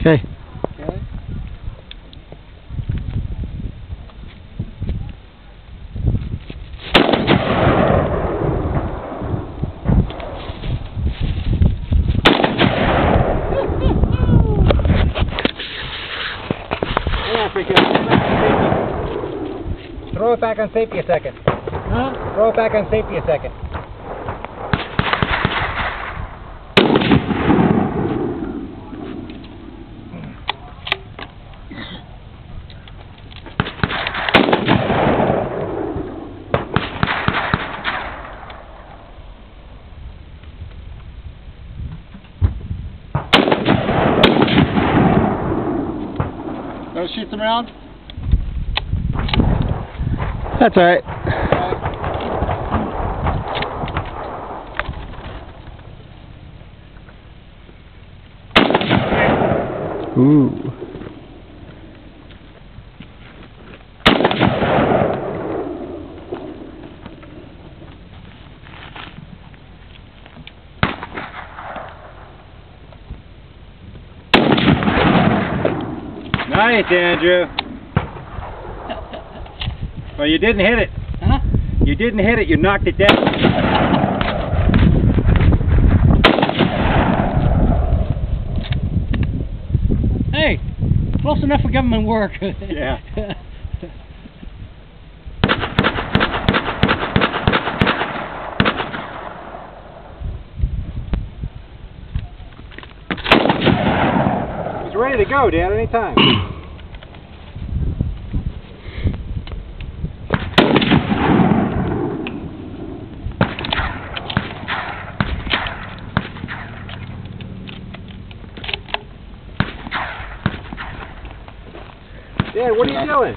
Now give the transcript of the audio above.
Okay. Okay. Throw it back on safety a second. Huh? Throw it back on safety a second. Want to shoot some rounds? That's alright. Ooh. Nice, Andrew. Well, you didn't hit it. Huh? You didn't hit it. You knocked it down. Hey, close enough for government work. Yeah. He's ready to go, Dad, anytime. Dad, what are you doing?